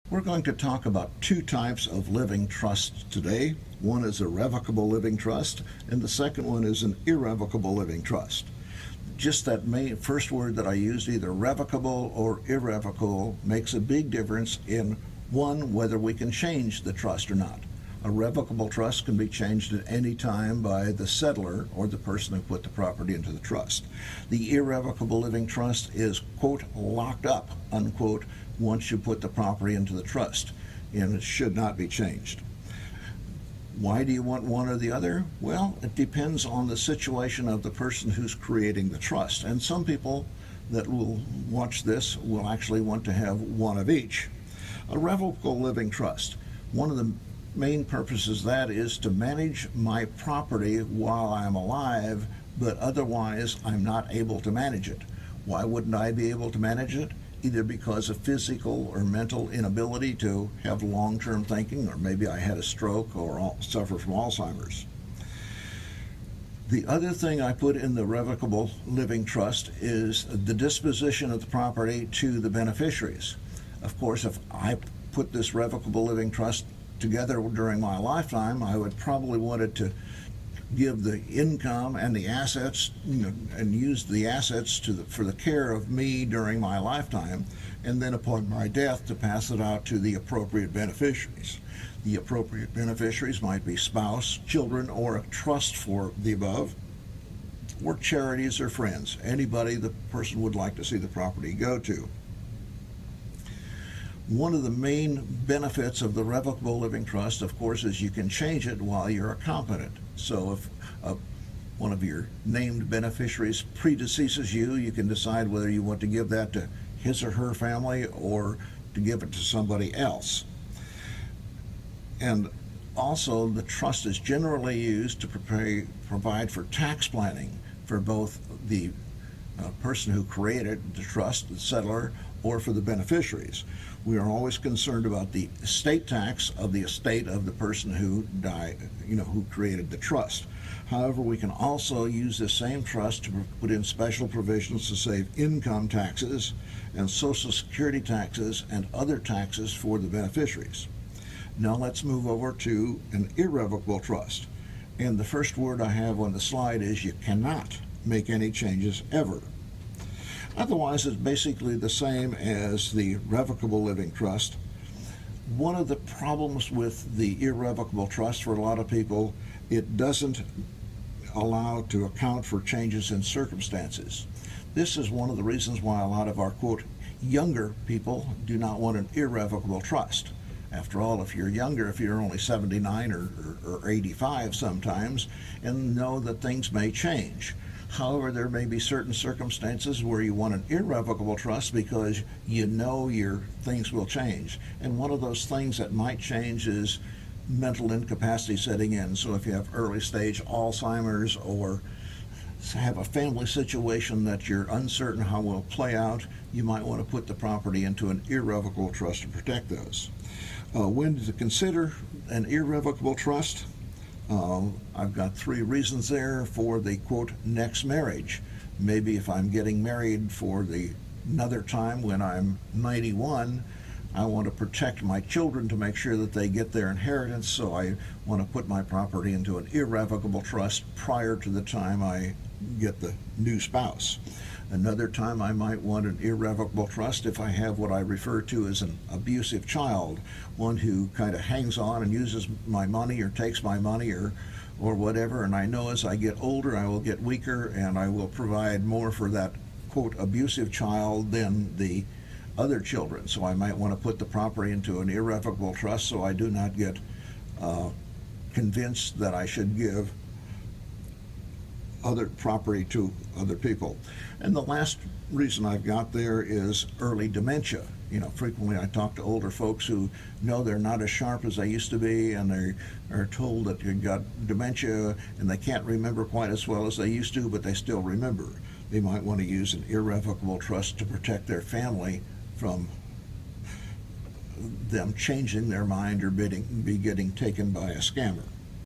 We're going to talk about two types of living trusts today. One is a revocable living trust, and the second one is an irrevocable living trust. Just that first word that I used, either revocable or irrevocable, makes a big difference in one, whether we can change the trust or not. A revocable trust can be changed at any time by the settlor or the person who put the property into the trust. The irrevocable living trust is, quote, locked up, unquote, once you put the property into the trust, and it should not be changed. Why do you want one or the other? Well, it depends on the situation of the person who's creating the trust. And some people that will watch this will actually want to have one of each. A revocable living trust, one of the main purposes of that is to manage my property while I'm alive, but otherwise I'm not able to manage it. Why wouldn't I be able to manage it? Either because of physical or mental inability to have long-term thinking, or maybe I had a stroke or suffer from Alzheimer's. The other thing I put in the revocable living trust is the disposition of the property to the beneficiaries. Of course, if I put this revocable living trust together during my lifetime, I would probably want it to give the income and the assets, and use the assets for the care of me during my lifetime, and then upon my death to pass it out to the appropriate beneficiaries. The appropriate beneficiaries might be spouse, children, or a trust for the above, or charities or friends, anybody the person would like to see the property go to. One of the main benefits of the revocable living trust, of course, is you can change it while you're competent. So if one of your named beneficiaries predeceases you, you can decide whether you want to give that to his or her family or to give it to somebody else. And also, the trust is generally used to provide for tax planning for both the person who created the trust, the settlor, or for the beneficiaries. We are always concerned about the estate tax of the estate of the person who died, who created the trust. However, we can also use this same trust to put in special provisions to save income taxes and Social Security taxes and other taxes for the beneficiaries. Now let's move over to an irrevocable trust. And the first word I have on the slide is you cannot make any changes ever. Otherwise, it's basically the same as the revocable living trust. One of the problems with the irrevocable trust for a lot of people, it doesn't allow to account for changes in circumstances. This is one of the reasons why a lot of our, quote, younger people do not want an irrevocable trust. After all, if you're younger, if you're only 79 or 85 sometimes, and know that things may change. However, there may be certain circumstances where you want an irrevocable trust because you know your things will change. And one of those things that might change is mental incapacity setting in. So if you have early stage Alzheimer's or have a family situation that you're uncertain how will play out, you might want to put the property into an irrevocable trust to protect those. When to consider an irrevocable trust? I've got three reasons there for the, quote, next marriage. Maybe if I'm getting married for another time when I'm 91, I want to protect my children to make sure that they get their inheritance, so I want to put my property into an irrevocable trust prior to the time I get the new spouse. Another time I might want an irrevocable trust if I have what I refer to as an abusive child, one who kind of hangs on and uses my money or takes my money or whatever, and I know as I get older I will get weaker and I will provide more for that, quote, abusive child than the other children. So I might want to put the property into an irrevocable trust so I do not get convinced that I should give other property to other people. And the last reason I've got there is early dementia. Frequently I talk to older folks who know they're not as sharp as they used to be, and they are told that you've got dementia and they can't remember quite as well as they used to, but they still remember. They might want to use an irrevocable trust to protect their family from them changing their mind or be getting taken by a scammer.